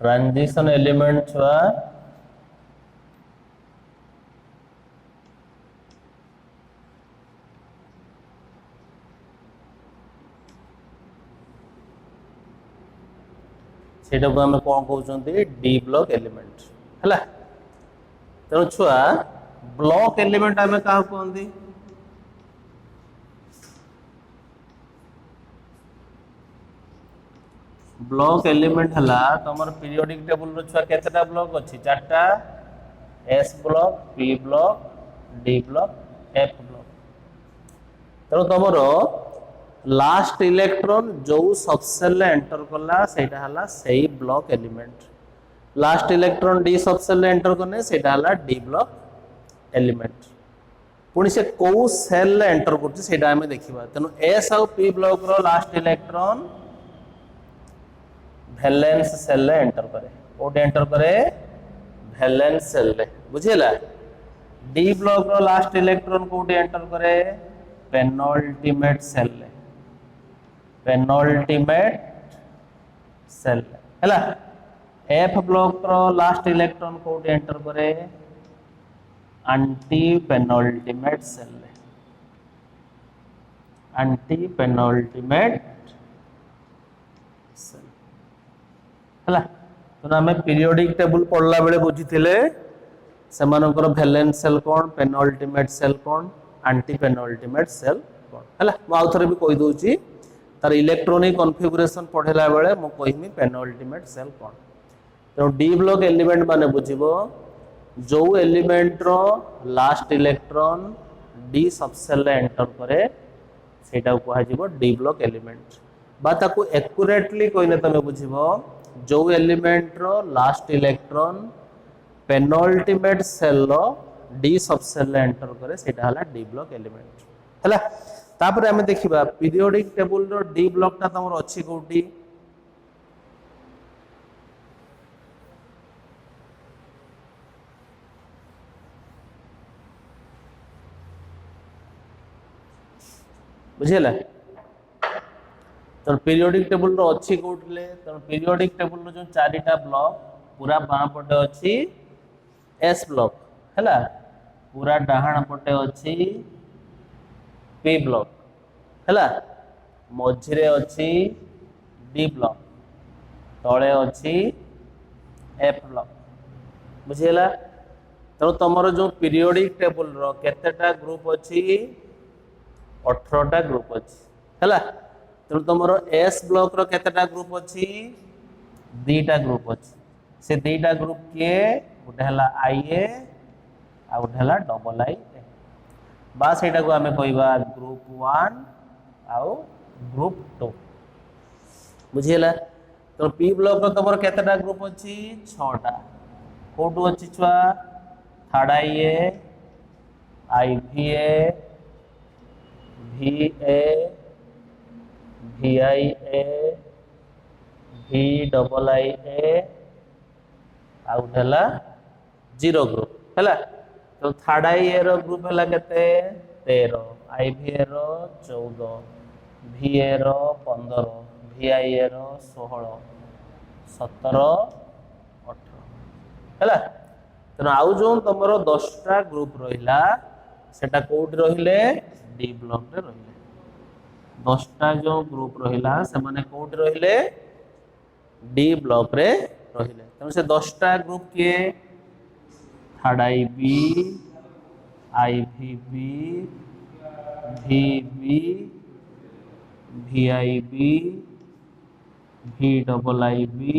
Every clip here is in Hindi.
ट्रांजिशन एलिमेंट छुआ सेटा को आम कौन कहते डी ब्लॉक एलिमेंट है। तेणु छुआ ब्लॉक एलिमेंट आम क्या कहते ब्लॉक एलिमेंट है तुम पीरियोडिक टेबल छुआ केतेटा ब्लॉक अच्छी चार्टा S block P block D block F block. तेणु तुम लास्ट इलेक्ट्रॉन जो सबसेल एंटर कला सेटा हला सही block element. Last electron D subshell enter करने सेटा हला डी ब्लॉक एलिमेंट। पुणी से कौ सेल एंटर कर देखा। तेणु एस आउ पी ब्लॉक रो last electron valence shell enter करे कोड एंटर करे वैलेंस सेल बुझेला। डी ब्लॉक रो लास्ट इलेक्ट्रॉन कोड एंटर करे पेनल्टीमेट सेल पेनल्टीमेट सेल है। एफ ब्लॉक रो लास्ट इलेक्ट्रॉन कोड एंटर करे anti penultimate shell anti penultimate shell है। तो आम पीरियोडिक टेबल पढ़ला बेले बुझी से वैलेंस सेल कौन पेनल्टीमेट सेल कौन एंटी पेनल्टीमेट सेल कौन है। आउ थे भी कहीदे तार इलेक्ट्रॉनिक कॉन्फ़िगरेशन पढ़ेला बेले मु कहमी पेनल्टीमेट सेल कौन। तो डी ब्लॉक एलिमेंट माने बुझिबो जो एलिमेंट रो last electron D subshell enter करे सेटा को कहा डी ब्लॉक एलिमेंट बा ताको एक्यूरेटली कहने तुम बुझिबो जो एलिमेंट रो last electron penultimate cell rho D subshell enter करे सेटा हला डी ब्लॉक एलिमेंट है। तापर आम देखा पीरियोडिक टेबल रो डी ब्लॉक टा तुम अच्छी कौटी बुझेला। तो पीरियोडिक टेबल रो अच्छी कौटले तो पीरियोडिक टेबल रो जो चारिटा ब्लॉक पूरा बाँ पटे अच्छी एस ब्लॉक है पूरा डाहाण पटे अच्छी पी ब्लॉक है मझिरे अच्छी डी ब्लॉक तले अच्छी एफ ब्लॉक बुझेला। तो तुम जो पीरियोडिक टेबल रो केतेटा ग्रुप अच्छी 18टा ग्रुप अच्छी है। तो तुम एस ब्लॉक रो केतेटा ग्रुप अच्छी दीटा ग्रुप अच्छी से दीटा ग्रुप किए गोटे है आई ए आ गोटे है डबल आई बा से आम कहवा ग्रुप 1 आउ ग्रुप 2 बुझीला। तो पी ब्लॉक तुम केतेटा ग्रुप अच्छी 6टा कौटू अच्छी छुआ थर्ड आई भी ए भी आई ए भी डबल आई ए आ गोटे है जीरो ग्रुप है। तो थर्ड आई ए रो ग्रुप है केते 13 आई भी ए रो 14 भी ए रो 15 भी आई ए रो 16 17 18 है। तेना आउ जो तुम 10टा ग्रुप रहा सेटा कोड रहिले डी ब्लॉक रे रहिले 10टा जो ग्रुप रहा से माने कोड रहिले डी ब्लॉक रे रहिले। तेणु से 10टा ग्रुप किए थर्ड आई बी आई भी बी भी आई बी भी डबल आई बी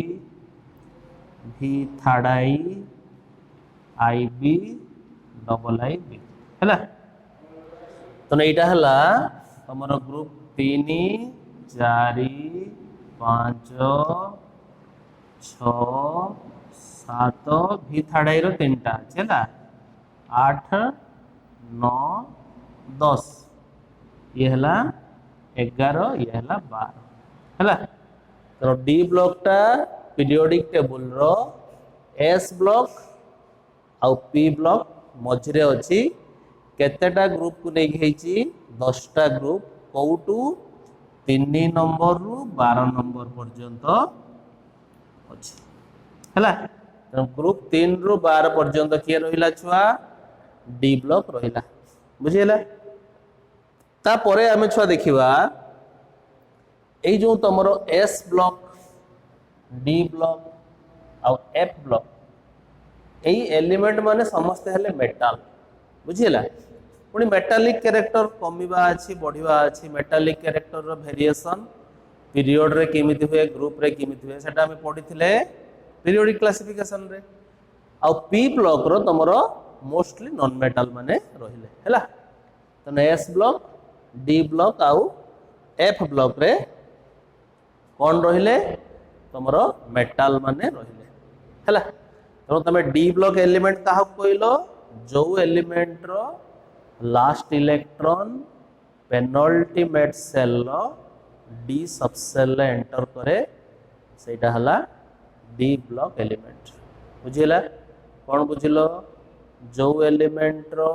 भी third I B double I B है। तो यहाँ है तुम ग्रुप 3 4 5 6 7 भी थर्ड आई रो 3टा अच्छे 8 9 10 ये है 11 ये है 12 है। तो डी ब्लॉक टा पीरियोडिक टेबल रो एस ब्लॉक आउ पी ब्लॉक मझिरे अच्छी केतेटा ग्रुप को नहीं 10टा ग्रुप कौटू 3 नंबर रु 12 नंबर पर्यंत अच्छी हैला ग्रुप 3 रु 12 पर्यंत किए रहिला छुआ डी ब्लॉक रहिला बुझिला तापरे आमे छुआ देखिबा एई जो तमरो एस ब्लॉक डी ब्लॉक आउ एफ ब्लॉक एई एलिमेंट माने समस्त हेले मेटल बुझिला पुणी मेटालिक कैरेक्टर कमिबा अछि बढ़िबा अछि मेटालिक कैरेक्टर रो वेरिएशन पीरियड रे केमिति हुए ग्रुप रे केमिति हुए सेटा हमें पढिथिले पीरियोडिक क्लासिफिकेशन रे आ पी ब्लॉक रो तमरो मोस्टली नॉन मेटल माने रहिले हैला तो एस ब्लॉक डी ब्लॉक आउ एफ ब्लॉक रे कौन रहिले तमरो मेटल माने रहिले हैला तो तमे डी ब्लॉक एलिमेंट काहा कोइलो जो एलिमेंट रो last electron penultimate cell rho D subshell रे एंटर करे सेटा हला डी ब्लॉक एलिमेंट बुझिला कौन बुझिलो जो एलिमेंट रो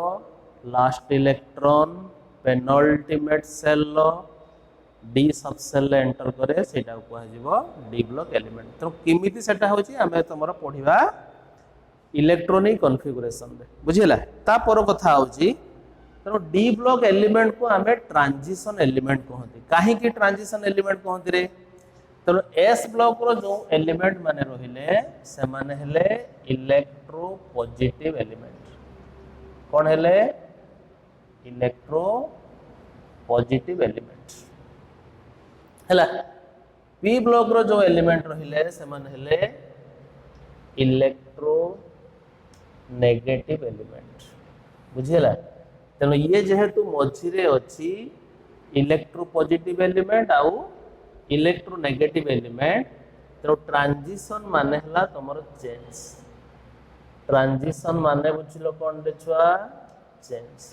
last electron penultimate cell rho D subshell रे एंटर करे सेटा को हजिबो डी ब्लॉक एलिमेंट तो किमिति सेटा होची हमें तमरो पढिबा इलेक्ट्रॉनिक कॉन्फ़िगरेशन रे बुझिला ता पर कथा होची तो डी ब्लॉक एलिमेंट को हमें ट्रांजिशन एलिमेंट कहते काहे की ट्रांजिशन एलिमेंट कहते रे तो एस ब्लॉक रो जो एलिमेंट माने रहिले से माने हेले इलेक्ट्रो पॉजिटिव एलिमेंट कौन हेले इलेक्ट्रो पॉजिटिव एलिमेंट हैला पी ब्लॉक रो जो एलिमेंट रहिले से माने हेले इलेक्ट्रो नेगेटिव एलिमेंट बुझिला तेनो ये जेहेतु मझिरे अछि इलेक्ट्रो पॉजिटिव एलिमेंट आउ इलेक्ट्रो नेगेटिव एलिमेंट तो ट्रांजिशन माने हला तमरो चेंज ट्रांजिशन माने बुझिलो कोन रे छुआ चेंज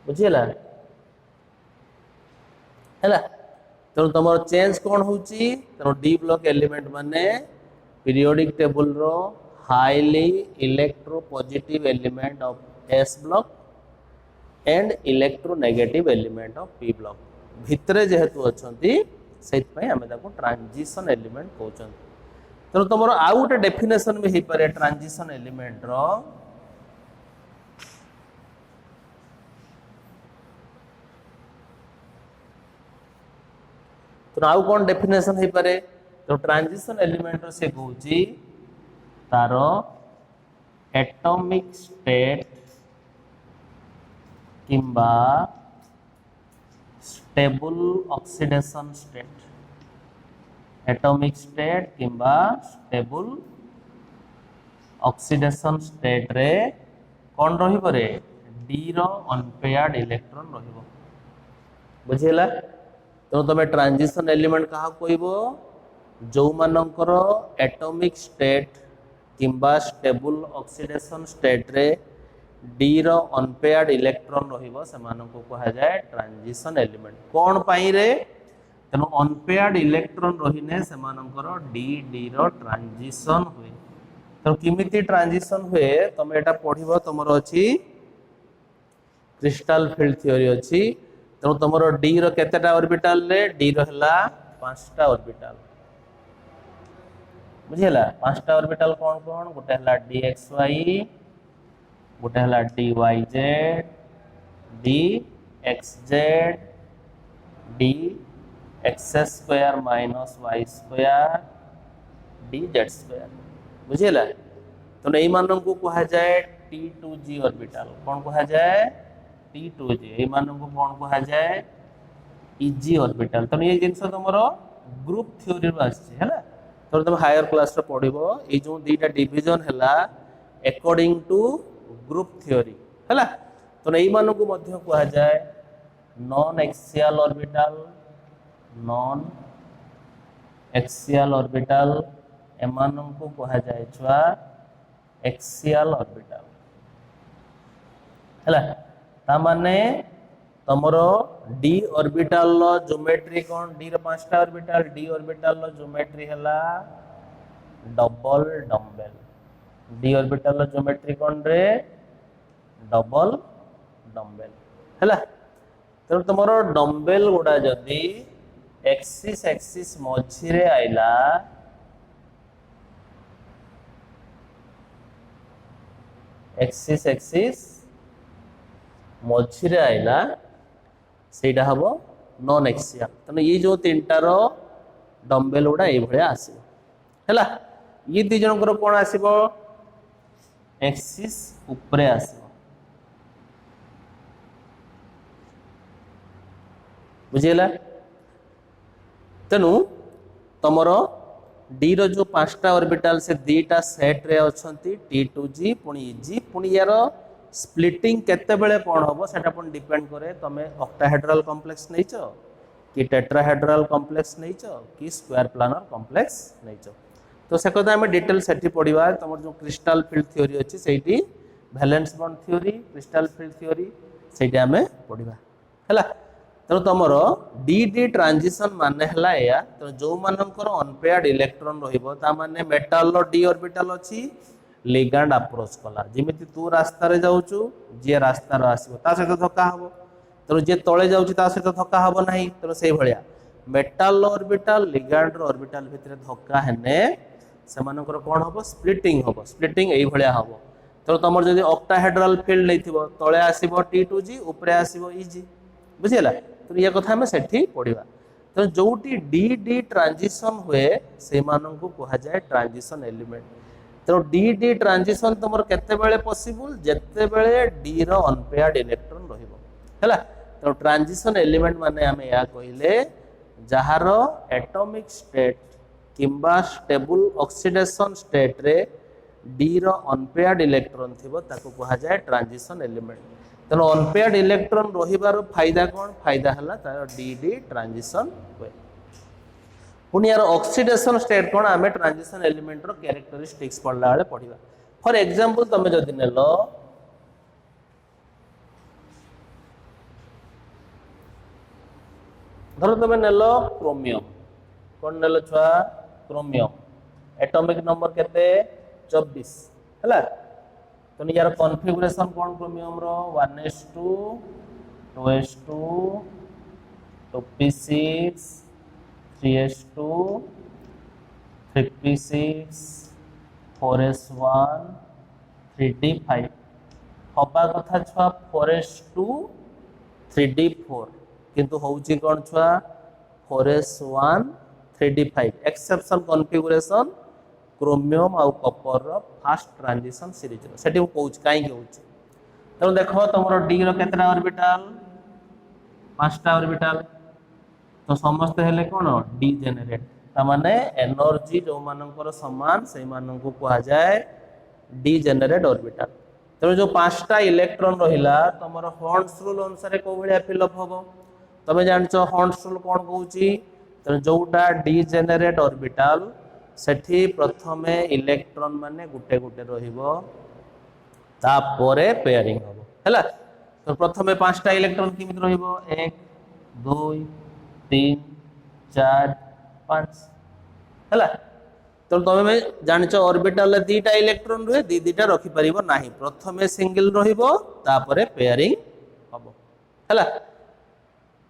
बुझिला हैला तो तमरो चेंज कोन होची तो डी ब्लॉक एलिमेंट माने पीरियोडिक टेबल रो highly electropositive element of S block and electronegative element of P block भितरे जेहेतु अछंती सेत पय हमें ताको ट्रांजिशन एलिमेंट कहउछन तो तमरो आ गोटे डेफिनेशन भी हे पारे ट्रांजिशन एलिमेंट रो तो आउ कोन डेफिनेशन हे पारे तो ट्रांजिशन एलिमेंट रो से कहउची तारो एटॉमिक स्टेट किंबा stable oxidation state atomic state किंबा स्टेबल ऑक्सीडेशन स्टेट रे कौन रही परे डी रो अनपेयर्ड इलेक्ट्रॉन रहिबो बुझिला तो तमे ट्रांजिशन एलिमेंट कहा कहबो जो मानकर एटॉमिक स्टेट किंबा स्टेबल ऑक्सीडेशन स्टेट रे डी रो अनपेयर्ड इलेक्ट्रॉन रहिबो से मानको कहा जाए ट्रांजिशन एलिमेंट कौन पाई रे तेनो अनपेयर्ड इलेक्ट्रॉन रहिने से मानकर डी डी रो ट्रांजिशन हुए तो किमिति ट्रांजिशन हुए तमे एटा पढिबो तमरो अछि क्रिस्टल फील्ड थ्योरी अछि तो तमरो डी रो केतेटा ऑर्बिटल रे डी रो हला 5टा ऑर्बिटल बुझिला 5टा ऑर्बिटल कौन कौन गोटे हला dxy गोटे हला dyz dxz dx² - y² dz² बुझिला तो एई मानन को कहा जाए t2g ऑर्बिटल कौन कहा जाए t2g एई मानन को कौन कहा जाए eg ऑर्बिटल तो ये जिंस तमरो ग्रुप थ्योरी रो आछि हैला तो तुम हायर क्लास रे पढिबो ए जो दीटा डिवीजन हैला अकॉर्डिंग टू ग्रुप थ्योरी हैला तो एई मानन को मध्य कहा जाए नॉन एक्सियल ऑर्बिटल एमानन को कहा जाए छुआ एक्सियल ऑर्बिटल हैला ता माने तमरो डी ऑर्बिटल लो ज्योमेट्री कोन डी रो 5टा ऑर्बिटल डी ऑर्बिटल लो ज्योमेट्री हला डबल डम्बेल डी ऑर्बिटल लो ज्योमेट्री कोन रे डबल डम्बेल हैला तो तमरो डम्बेल गुडा जदी एक्सिस मझी रे आइला एक्सिस एक्सिस मझिरे आइला सेटा हम नॉन एक्सियल तेना ये जो तीनटार डम्बेल गुड़ा ये आसो है ये दी जनकर कौन आसो एक्सिस उपरे आसो बुझीगला तेणु तमर डी रो जो 5टा ऑर्बिटल से 2टा सेट रे अछंती T2G पुणी G पुणी यार स्प्लिटिंग केते बेले कोन होबो सेटा पुणी डिपेंड करे तमे ऑक्टाहेड्रल कॉम्प्लेक्स नैचो कि टेट्राहेड्रल कॉम्प्लेक्स नैचो कि स्क्वायर प्लानर कॉम्प्लेक्स नैचो तो से कथा हमें डिटेल सेठी पढिबा तमर जो क्रिस्टल फील्ड थ्योरी अछि सेठी valence bond theory crystal field theory सेठी हमें पढिबा हैला तेणु तुम डी डी ट्रांजिशन मान है तो जो मानकर अनपेयर्ड इलेक्ट्रॉन रही मेटाल डी ऑर्बिटल अच्छी लिगैंड अप्रोच कला जमी तू रास्तार जाऊँ जी रास्तार आसो सहित धक्का हम तेणु जी तले जाऊँ सहित धक्का हम ना तेणु से भाया मेटाल ऑर्बिटल लिगैंड ऑर्बिटल भितर धक्का हेने से कौन हम स्प्लिटिंग यही भाया हम तेणु तुम जब ऑक्टाहेड्रल फील्ड नहीं तले आसो T2G उपरे आसो EG बुझीगला तो ये कथा हमें सेठी पढ़ा तो जोटी डी डी ट्रांजिशन हुए से माननकु कहा जाए ट्रांजिशन एलिमेंट तो डी डी ट्रांजिशन तुमर केते बेले पॉसिबल जेते बेले डी रो अनपेयर्ड इलेक्ट्रॉन रहिबो हैला तो ट्रांजिशन एलिमेंट माने हमें या कहिले जहार एटॉमिक स्टेट किंबा स्टेबल ऑक्सीडेशन स्टेट रे डी रो अनपेयर्ड इलेक्ट्रॉन थिबो ताको कहा जाए ट्रांजिशन एलिमेंट तेणु अनपेयर्ड इलेक्ट्रॉन रहिबार फायदा कौन फायदा है तार डी डी ट्रांजिशन हुए पुणी यार ऑक्सीडेशन स्टेट कौन आम ट्रांजिशन एलिमेंट रो कैरेक्टरिस्टिक्स पढ़ला बेले पढ़ा फॉर एग्जांपल तुम जदि नेल धर तुम नेल क्रोमियम कौन नेल छुआ क्रोमियम एटॉमिक नंबर केते 24 है तो यार कॉन्फ़िगरेशन कौन क्रोमियम रो 1s2 2s2 2p6 3s2 3p6 4s1 3d5 हवा कथा छुआ 4s2 3d4 किंतु होउची कौन छुआ 4s1 3d5 exception configuration chromium आउ कपर रो फास्ट ट्रांजिशन सीरीज रो सेठी कहूँ कहीं तेणु देख तुम डी रो केतरा ऑर्बिटल 5टा ऑर्बिटल तो समस्त हेले कौन डी जेनेरेट तामाने एनर्जी जो मानकर समान से मानकु कहा जाए डी जेनेरेट ऑर्बिटल तेणु जो 5टा इलेक्ट्रॉन रहिला तुम हॉर्न्स रूल अनुसार को भलिया फिलअप होबो तमे जानचो हॉर्न्स रूल कौन कहूची तेणु जोटा डी जेनेरेट ऑर्बिटल सेठी प्रथमे इलेक्ट्रॉन माने गुटे गुटे रहिबो तापरे पेयरिंग होबो हैला तो प्रथमे 5टा इलेक्ट्रॉन किमित रहिबो 1 2 3 4 5 हैला तो तुम जानचो ऑर्बिटल रे 2टा इलेक्ट्रॉन रहे दीटा रखि परिबो नाही प्रथमे सिंगल रहिबो तापरे पेयरिंग होबो हैला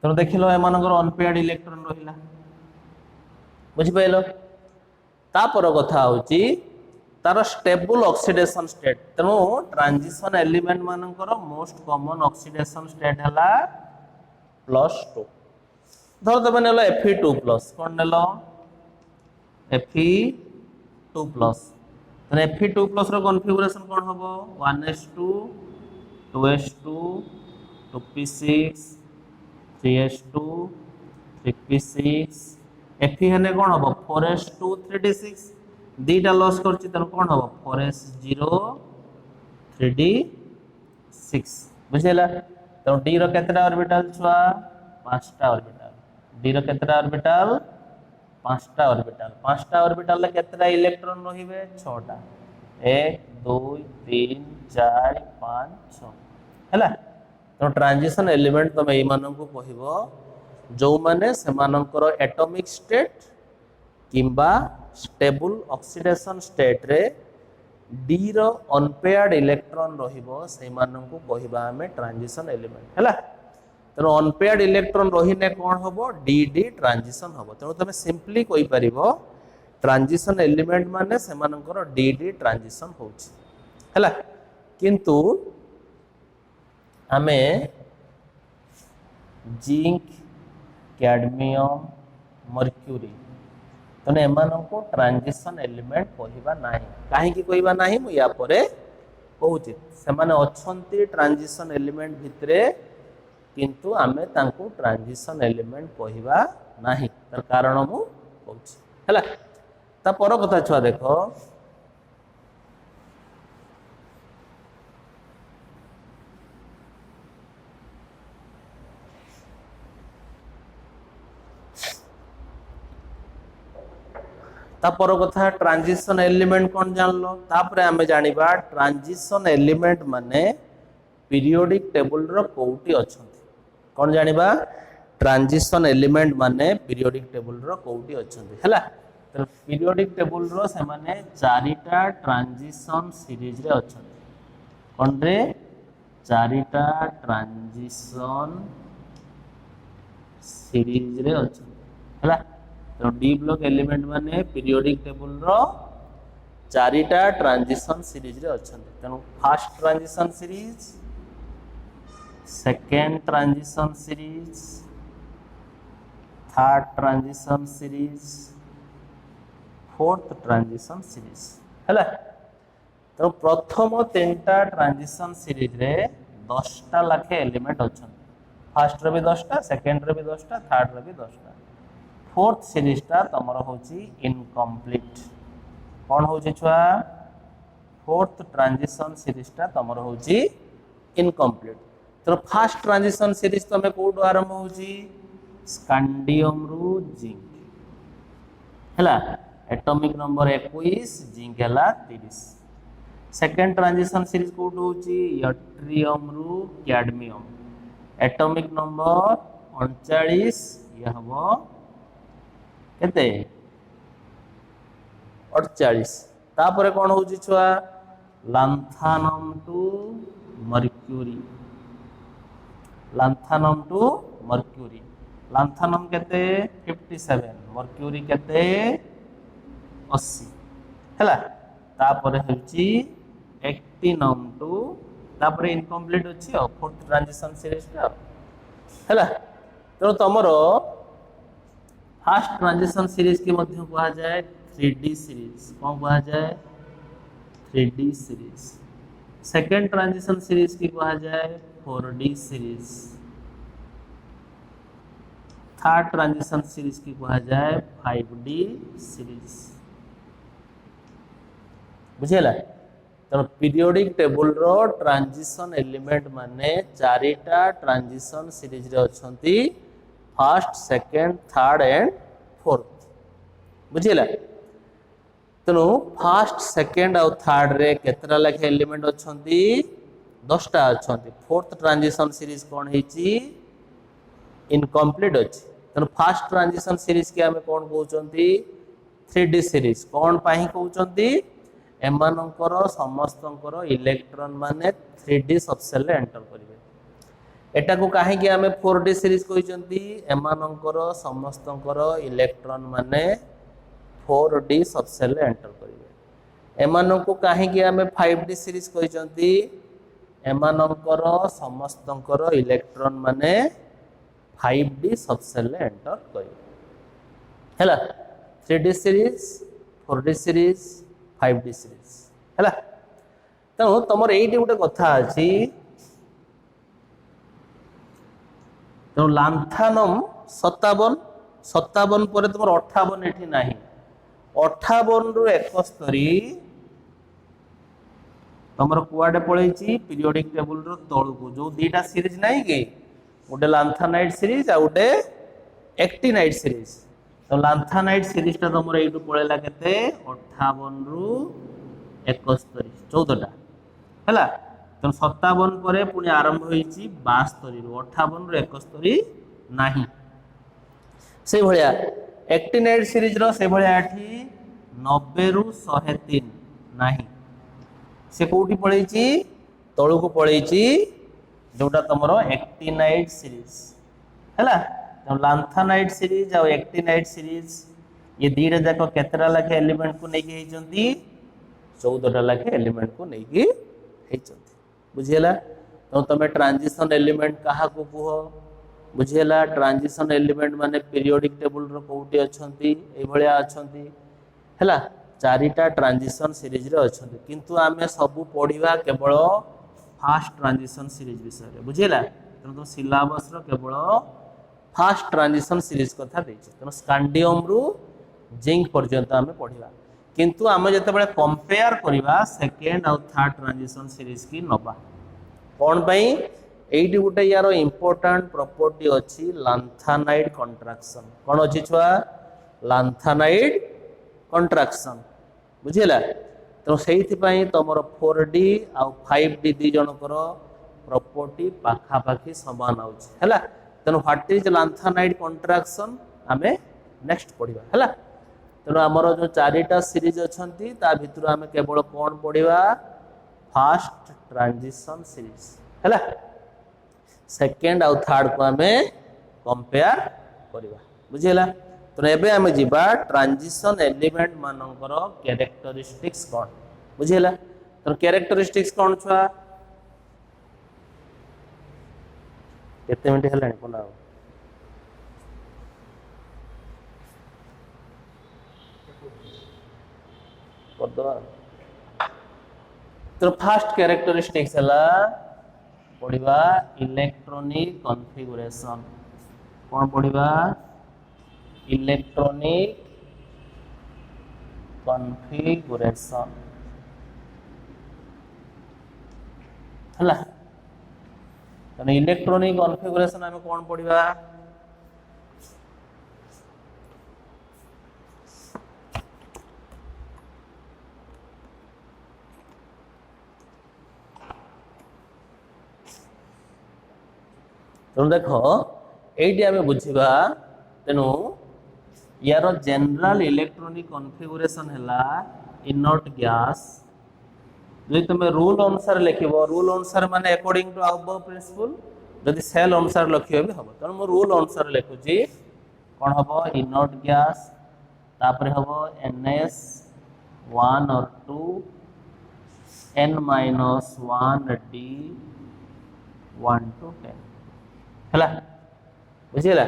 तो देखिलो एमानकर अनपेयर्ड इलेक्ट्रॉन रहिला बुझि पाइलो तापर कथा होची तार स्टेबल ऑक्सीडेशन स्टेट तेणु ट्रांजिशन एलिमेंट मानकर मोस्ट कॉमन ऑक्सीडेशन स्टेट है +2 धर तुम नेल Fe2+ कौन नेल Fe2+ Fe2+ रो कॉन्फ़िगरेशन कौन होबो 1s2 2s2 2p6 3s2 3p6 Fe हेने कौन हम 4s2 3d6 दीटा लॉस करछि तन कौन हम 4s0 3d6 बुझेला तो डी रो केतरा ऑर्बिटल छुआ 5टा ऑर्बिटल डी रो केतरा ऑर्बिटल 5टा ऑर्बिटल ले केतरा इलेक्ट्रॉन रहिबे 6टा 1 2 3 4 5 6 हैला तो ट्रांजिशन एलिमेंट तुम ए मानन को कहिबो जो माने सेमानकर एटॉमिक स्टेट किंबा स्टेबल ऑक्सीडेशन स्टेट रे डी रो अनपेयर्ड इलेक्ट्रॉन रहिबो से माननकु कहिबा हमें ट्रांजिशन एलिमेंट हैला तेणु अनपेयर्ड इलेक्ट्रॉन रहिने कौन होबो डी डी ट्रांजिशन होबो तेणु तुम सिंपली कहि परिबो ट्रांजिशन एलिमेंट माने सेमानकर डी डी ट्रांजिशन होउची हैला किंतु आमे जिंक कैडमियम मर्क्यूरी तेने एमान को ट्रांजिशन एलिमेंट कहवा ना कहीं कहवा ना मुझे या कहूँ से माने अच्छी ट्रांजिशन एलिमेंट भितरे किंतु आमे तांको ट्रांजिशन एलिमेंट कहवा ना तार कारण मु कहूँ ता पर कथा छुआ देख तापर कथा ट्रांजिशन एलिमेंट कौन जानलो तापर आमे जानिबा ट्रांजिशन एलिमेंट माने पीरियोडिक टेबल रो कोउटी अछंती कौन जानिबा ट्रांजिशन एलिमेंट माने पीरियोडिक टेबल रो कोउटी अछंती हला तो पीरियोडिक टेबल रो से माने चारिटा ट्रांजिशन सीरीज रे अछंती कोन रे चारिटा ट्रांजिशन सीरीज रे अछंती हला तो डी ब्लॉक एलिमेंट माने पीरियोडिक टेबल रो चारिटा ट्रांजिशन सीरीज रे अछंती तेनु first transition series second transition series third transition series fourth transition series हैला तो प्रथम तीनटा ट्रांजिशन सीरीज रे 10टा लाखे एलिमेंट अछंती फर्स्ट रे भी 10टा सेकेंड रे भी 10टा थर्ड रे भी 10टा फोर्थ सीरीज टा तमर होची इनकम्प्लीट कौन होची छुआ फोर्थ ट्रांजिशन सीरीज टा तमर होची इनकम्प्लीट तो फर्स्ट ट्रांजिशन सीरीज तमे कोड आरंभ होची स्कैंडियम रु जिंक हैला एटॉमिक नंबर 21 जिंक हैला 30 सेकंड ट्रांजिशन सीरीज कोड होची यट्रियम रु कैडमियम एटॉमिक नंबर 39 ये हबो केते 48 तापर कौन होची छुआ लांथानम टू मर्क्यूरी लांथानम टू मर्क्यूरी लांथानम केते 57 मर्क्यूरी केते 80 हैला तापर होची एक्टिनम टू तापर इनकम्प्लीट अछि फोर्थ ट्रांजिशन सीरीज टा हैला तो तमरो फर्स्ट ट्रांजिशन सीरीज के मध्य कहा जाए 3D सीरीज कौन कहा जाए 3D series second transition series की कहा जाए 4D series third transition series की कहा जाए 5D सीरीज बुझेला तो पीरियोडिक टेबल रो ट्रांजिशन एलिमेंट माने चारिटा ट्रांजिशन सीरीज रे अछंती first second third and fourth बुझिला तेणु फर्स्ट सेकेंड और थर्ड रे केतरा लेखे एलिमेंट अछंती 10टा अछंती फोर्थ ट्रांजिशन सीरीज कौन हेची इनकम्प्लीट अछि तेणु फर्स्ट ट्रांजिशन सीरीज के हमें कौन कहउचंती 3D सीरीज कौन पाही कहउचंती एमानकर समस्तंकर इलेक्ट्रॉन माने 3D सबसेल रे एंटर करिवे एटा को काहे कि हमें 4D सीरीज कहउचंती एमानकर समस्तंकर इलेक्ट्रॉन माने 4D सबसेल रे एंटर करिवे एमान को काहे कि हमें 5D सीरीज कहउचंती एमानकर समस्तंकर इलेक्ट्रॉन माने 5D सबसेल रे एंटर करिवे हैला 3D series 4D series 5D series हैला तो तमर एइटे गोटे कथा अछि तो लांथानम 57 पर तुम 58 एठी नाही 58 रु 71 तुमर कुआडे पळैची पीरियोडिक टेबल रो तळ को जो दीटा सीरीज नाही के गोटे लांथानाइट सीरीज आ गोटे एक्टिनाइट सीरीज तो लांथानाइट सीरीज ता तुमर एइटु पळेला केते 58 रु 71 14टा हैला तो 57 पर पुणी आरंभ होईची 72 रु 58 रु 71 नाही से भलिया एक्टिनाइट सीरीज रो से भलिया एठी 90 रु 103 नाही से कोठी पळैची तळु को पळैची जोटा तमरो एक्टिनाइट सीरीज हैला तो लांथानाइट सीरीज और एक्टिनाइट सीरीज ये दीटा जाक केतरा लाखे एलिमेंट को नेकी हेचंती 14टा लाखे एलिमेंट को नेकी हेचंती बुझीला तो तुम ट्रांजिशन एलिमेंट क्या को कह बुझीला ट्रांजिशन एलिमेंट माने पीरियोडिक टेबल रो कोउटी अछंती ए भलिया अछंती हैला चारिटा ट्रांजिशन सीरीज रे अछंती किंतु आमे सब पढ़िबा केवल फास्ट ट्रांजिशन सीरीज विषय रे बुझीला तो सिलेबस रो केवल फास्ट ट्रांजिशन सीरीज कथा देछि तो स्कांडियम रु जिंक पर्यंत आमे पढ़िबा किंतु आमे जते बेले कंपेयर करिबा सेकंड और थर्ड ट्रांजिशन सीरीज की नबा कोन पई एइटी गुटे यार इंपोर्टेंट प्रॉपर्टी अछि लांथानाइड कंट्रैक्शन कोन अछि छुआ लांथानाइड कंट्रैक्शन बुझिला तो सेहिथि पई तमरो 4D और 5D दी जनकर प्रॉपर्टी पाखा पाखी समान आउछ हैला तनो व्हाट इज लांथानाइड कंट्रैक्शन आमे नेक्स्ट पढिबा हैला तनो हमरो जो चारिटा सीरीज अछंती ता भितर आमे केवल कोन पढिबा फास्ट ट्रांजिशन सीरीज हैला सेकंड और थर्ड को हमें कंपेयर करिबा बुझिला तो एबे हमें जिबा ट्रांजिशन एलिमेंट मानकर कैरेक्टरिस्टिक्स कोन बुझिला तो कैरेक्टरिस्टिक्स कोन छुआ केते मिनिट हलानी कोना करदवा तो फर्स्ट कैरेक्टरिस्टिक्स हला पढ़िबा इलेक्ट्रॉनिक कॉन्फ़िगरेशन कौन पढ़िबा इलेक्ट्रॉनिक कॉन्फ़िगरेशन हला तो इलेक्ट्रॉनिक कॉन्फ़िगरेशन हमें कौन पढ़िबा तुम देखो एटी आम बुझा तेणु यार जनरल इलेक्ट्रॉनिक कॉन्फ़िगरेशन है इनर्ट गैस जो तुम रूल अनुसार लिख रूल अनुसार माने अकॉर्डिंग टू अबव प्रिंसिपल जदि सेल अनुसार लिखे भी हम तेणु मु रूल अनुसार लिखुची कौन हम इनर्ट गैस तापर हम NS1 और 2 N-1 D 1 to 10 है बुझीला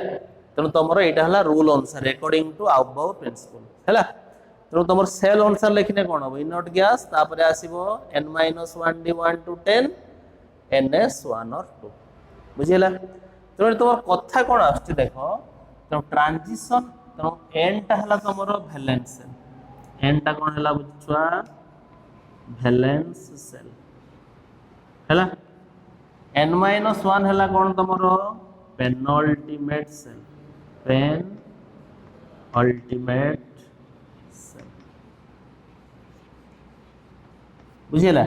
तेणु तुम यहाँ रूल अनुसार अकॉर्डिंग टू अबव प्रिंसिपल है तेणु तुम सेल अनुसार लिखने कौन हम इनर्ट गैस तापर आसीबो N-1 D 1 to 10 NS1 और 2 बुझीला तेणु तुम कथा कौन आछ देख तेणु ट्रांजिशन तेणु एन टा हला तुम वैलेंस सेल एन टा कौन है बुझुआ वैलेंस सेल है N-1 है कौन तुम penultimate shell penultimate shell बुझेला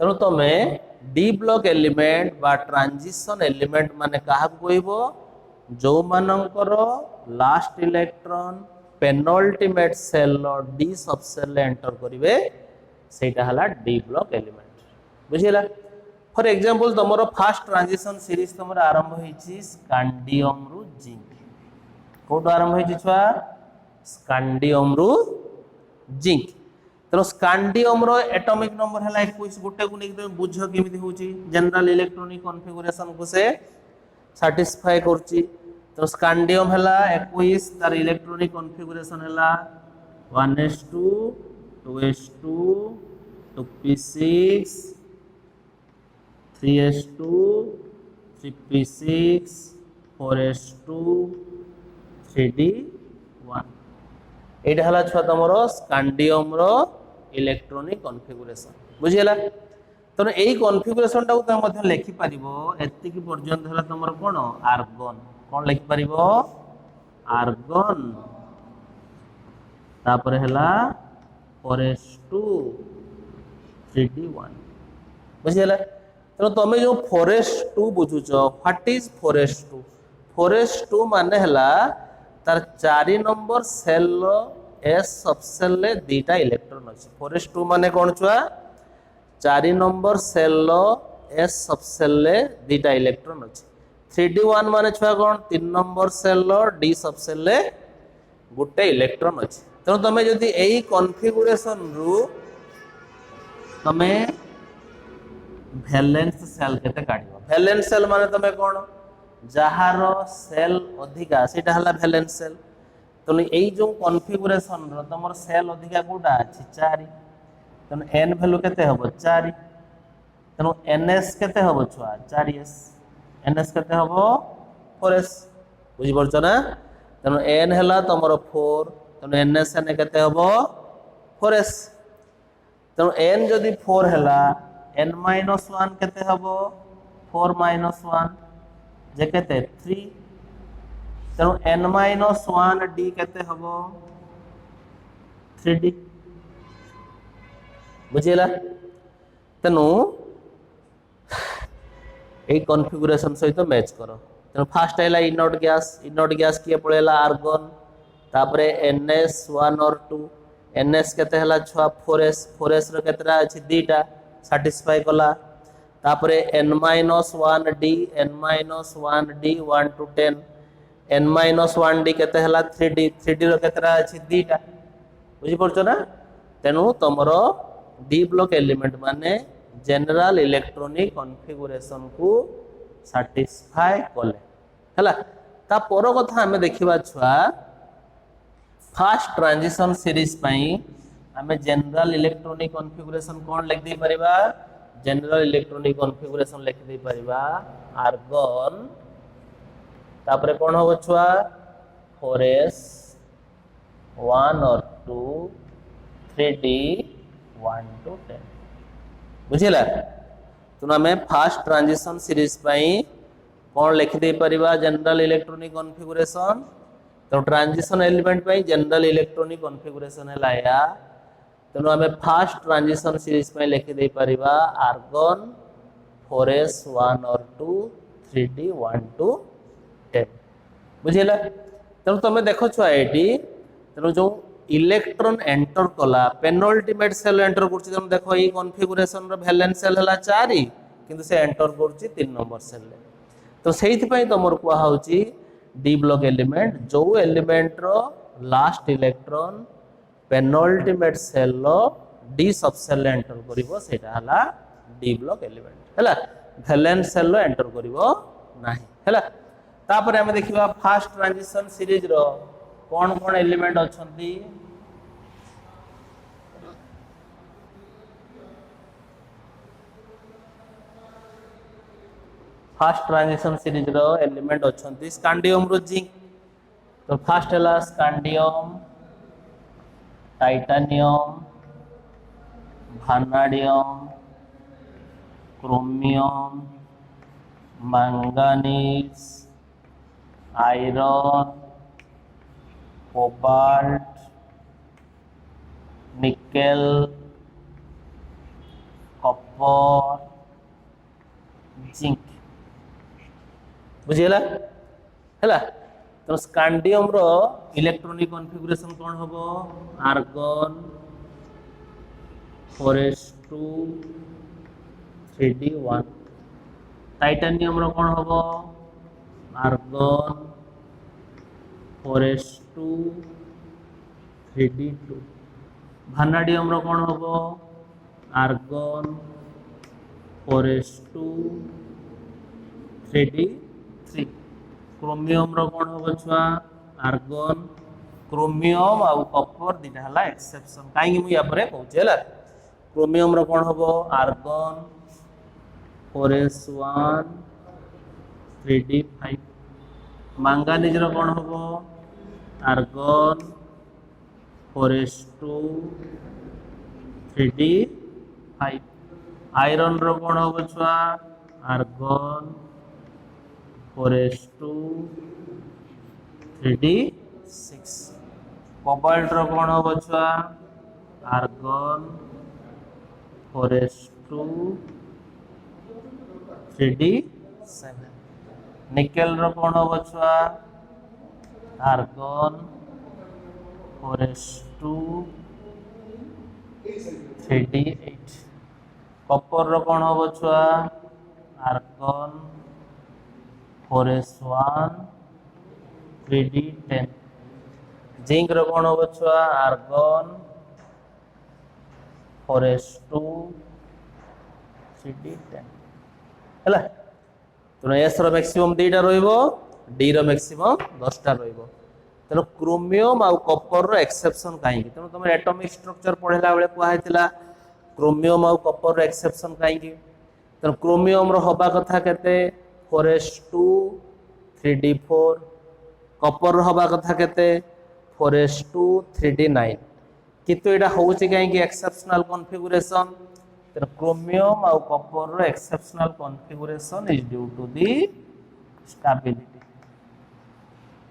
तेणु तुम डी ब्लॉक एलिमेंट बा ट्रांजिशन एलिमेंट माने कहा कहबो जो मानकर last electron penultimate shell D subshell enter करिवे सेटा हला डी ब्लॉक एलिमेंट बुझेला फॉर एग्जांपल तुम फास्ट ट्रांजिशन सीरीज तुम आरंभ होईची स्कांडियम रु जिंक कोड आरंभ होईची छुआ स्कांडियम रु जिंक तो स्कांडियम रो एटॉमिक नंबर है 21 गोटे को नहीं बुझ केमिति होची जनरल इलेक्ट्रॉनिक कॉन्फ़िगरेशन को से सैटिस्फाई करची तो स्कांडियम है 21 तार इलेक्ट्रॉनिक कॉन्फ़िगरेशन है 1s2 2s2 2p6 3s2 3p6 4s2 3d1 एटा हला छुआ तमरो स्कांडियम रो इलेक्ट्रॉनिक कॉन्फ़िगरेशन बुझिला तो यही कॉन्फ़िगरेशन टा तुम मध्य लिखि परिबो एतिकी पर्यंत हला तमरो कोन आर्गन कोन लिखि परिबो आर्गन तापर हला 4s2 3d1 बुझिला तो तुम जो 4s2 बुझुच what is 4s2 4s2 माने हला तार 4 नंबर सेल एस सबसेल ले दीटा इलेक्ट्रॉन अछि 4s2 माने कोन छुआ 4 नंबर सेल एस सबसेल ले दीटा इलेक्ट्रॉन अछि 3d1 माने छुआ कोन 3 नंबर सेल डी सबसेल ले गुटे इलेक्ट्रॉन अछि तो तमे जदी एही कॉन्फ़िगरेशन रु तमे भैलेंस सेल केते काढिबो भैलेंस सेल माने तमे कोन जहार सेल अधिका सेटा हला भैलेंस सेल तो एई जो कॉन्फ़िगरेशन रो तमर सेल अधिका कोटा अछि 4 तो n वैल्यू केते हबो 4 तेणु ns केते हबो छुआ 4s ns केते हबो 4s बुझि परछ ना तेणु n हला तमरो 4 तेणु ns n केते हबो 4s तेणु n जदि 4 हला n - 1 केते हबो 4 - 1 जे केते 3 तेणु n - 1 d केते हबो 3d बुझिला तेणु ए कॉन्फ़िगरेशन सहित मैच करो तेणु फास्ट है इनॉट गैस किए पड़ेला आर्गन तापरे ns1 और 2 ns केते हला छुआ 4s रो केतरा अछि दीटा सैटिस्फाई कला तापरे n - 1d n - 1d 1 to 10 n - 1d केते हला 3d रो केतरा अछि दीटा बुझि परछ ना तेणु तमरो डी ब्लॉक एलिमेंट माने जनरल इलेक्ट्रॉनिक कॉन्फ़िगरेशन को सैटिस्फाई कले हला ता पर कथा हमें देखिबा छुआ फास्ट ट्रांजिशन सीरीज पई हमें जनरल इलेक्ट्रॉनिक कॉन्फ़िगरेशन कोन लिख दे परिबा जनरल इलेक्ट्रॉनिक कॉन्फ़िगरेशन लिख दे परिबा आर्गन तापरे कोन हो छुआ 4s 1 और 2 3d 1 to 10 बुझिला तो हमें फास्ट ट्रांजिशन सीरीज पई कौन लिख दे परिबा जनरल इलेक्ट्रॉनिक कॉन्फ़िगरेशन तो ट्रांजिशन एलिमेंट पई जनरल इलेक्ट्रॉनिक कॉन्फ़िगरेशन है लाया तो हमें फास्ट ट्रांजिशन सीरीज पई लिख दे परिबा आर्गन 4s 1 और 2 3d 1 to 10 बुझिला तो तुम देखो छुआ एटी तो जो इलेक्ट्रॉन एंटर कला पेनल्टीमेट सेल एंटर करछि तुम देखो ई कॉन्फ़िगरेशन रो वैलेंस सेल हला 4 किंतु से एंटर करछि 3 नंबर सेल तो सेहित पई तमर कुआ होछि डी ब्लॉक एलिमेंट जो एलिमेंट रो last electron penultimate cell rho D subshell enter करिवो सेटा हला डी ब्लॉक एलिमेंट हला वैलेंस सेल रो एंटर करिवो नाही हला तापर हम देखिबा फास्ट ट्रांजिशन सीरीज रो कौन कौन एलिमेंट अच्छी फास्ट ट्रांजिशन सीरीज रो एलिमेंट अच्छी स्कैंडियम रो जिंक तो फास्ट है scandium titanium vanadium chromium manganese iron cobalt nickel copper zinc बुझिला हैला तो स्कैंडियम रो इलेक्ट्रॉनिक कॉन्फ़िगरेशन कौन होबो आर्गन 4s2 3d1 टाइटानियम रो कौन होबो आर्गन 4s2 3d2 भानाडियम रो कौन होबो आर्गन 4s2 3d3 क्रोमियम रो कौन होबो छुआ आर्गन क्रोमियम आ कॉपर दिटा हला एक्सेप्शन काई मु या परे कहूचे हला क्रोमियम रो कौन होबो आर्गन 4s1 3d5 मैंगानीज रो कौन होबो आर्गन 4s2 3d5 आयरन रो कौन होबो छुआ आर्गन 4s2 3d6 कोबाल्ट रो कौन होबो छुआ आर्गन 4s2 3d7 निकेल रो कौन होबो छुआ आर्गन 4s2 3d8 कॉपर रो कौन होबो छुआ आर्गन 4s1 3d10 जिंक रो कौन होबो छुआ आर्गन 4s2 3d10 हैला तेणु एस रो मैक्सिमम 2टा रहिबो डी रो मैक्सिमम 10टा रहिबो तेणु क्रोमियम आउ कपर रो एक्सेप्शन काहे तेणु तुम एटॉमिक स्ट्रक्चर पढ़ला बेले कुआ हैतिला क्रोमियम आउ कपर रो एक्सेप्शन काहे तेणु क्रोमियम रो हबा कथा केते 4s2 3d4 कपर हवा कथा केते 4s2 3d9 किंतु एटा होउची काहे कि एक्सेप्शनल कॉन्फ़िगरेशन तेणु क्रोमियम आउ कपर रो exceptional configuration is due to the stability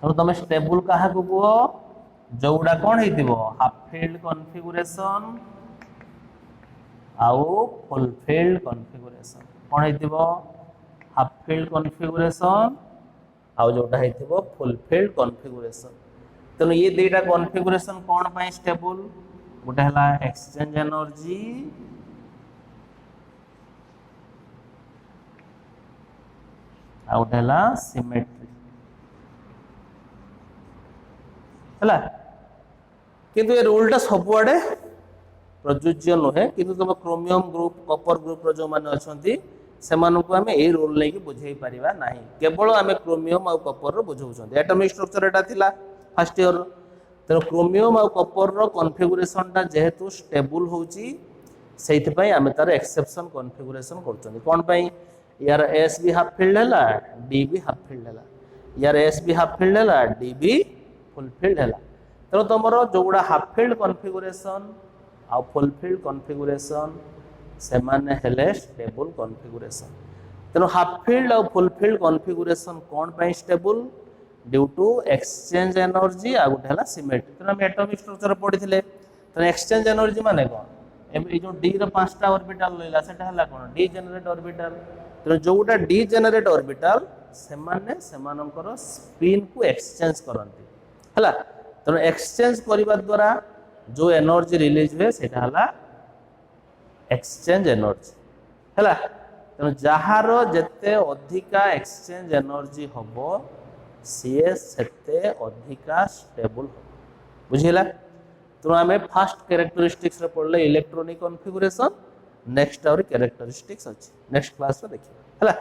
तो तुम स्टेबल कहा को को जोडा कोन हेतिबो हाफ फील्ड कॉन्फ़िगरेशन आउ फुल फील्ड कॉन्फ़िगरेशन कोन हेतिबो हाफ फील्ड कॉन्फ़िगरेशन आउ जोटा हेतिबो फुल फील्ड कॉन्फ़िगरेशन तेणु ये दुईटा कॉन्फ़िगरेशन कोन पई स्टेबल गोटे हला एक्सचेंज एनर्जी आ गोटे हला सिमेट्री हला किंतु ये रूलटा सबुआडे प्रযোज्य नुहे किंतु तुम क्रोमियम ग्रुप कपर ग्रुप रो जो माने अछंती सेमानकु आमे ए रूल लेके बुझेई परिबा नाही केवल आमे क्रोमियम आ कपर रो बुझौछंती एटॉमिक स्ट्रक्चर एटा थिला फर्स्ट ईयर तेणु क्रोमियम आ कपर रो कॉन्फ़िगरेशन टा जेहेतु स्टेबल होउची सेति पई आमे तार एक्सेप्शन कॉन्फ़िगरेशन करछंती कोन पई यार एस भी हाफ फील्ड हैला डी भी हाफ फील्ड हैला यार एस भी हाफ फील्ड हैला डी भी फुल फील्ड हैला तेणु तुमरो जोगुडा हाफ फील्ड कॉन्फ़िगरेशन आ फुल फील्ड कॉन्फ़िगरेशन से माने हेले स्टेबल कॉन्फ़िगरेशन तेणु हाफ फील्ड और फुल फील्ड कॉन्फ़िगरेशन कोन पई stable due to exchange energy आ गोटे हला सिमेट्री तेणु हम एटॉमिक स्ट्रक्चर पढ़िथिले तेणु एक्सचेंज एनर्जी माने कोन ए जो डी रो 5टा ऑर्बिटल लइला सेटा हला कोन डीजेनरेट ऑर्बिटल तेणु जोगुटा डीजेनरेट ऑर्बिटल से माने सेमानकर स्पिन को एक्सचेंज करंती हला तेणु एक्सचेंज करिबा द्वारा जो एनर्जी रिलीज हुए सेटा हला एक्सचेंज एनर्जी हैला तेणु जहार जेते अधिका एक्सचेंज एनर्जी हबो सीए सेते अधिका स्टेबल हबो बुझिला तेणु आमे फर्स्ट कैरेक्टरिस्टिक्स रे पढ़ले इलेक्ट्रॉनिक कॉन्फ़िगरेशन नेक्स्ट और कैरेक्टरिस्टिक्स अछि नेक्स्ट क्लास रे देखिबा हैला।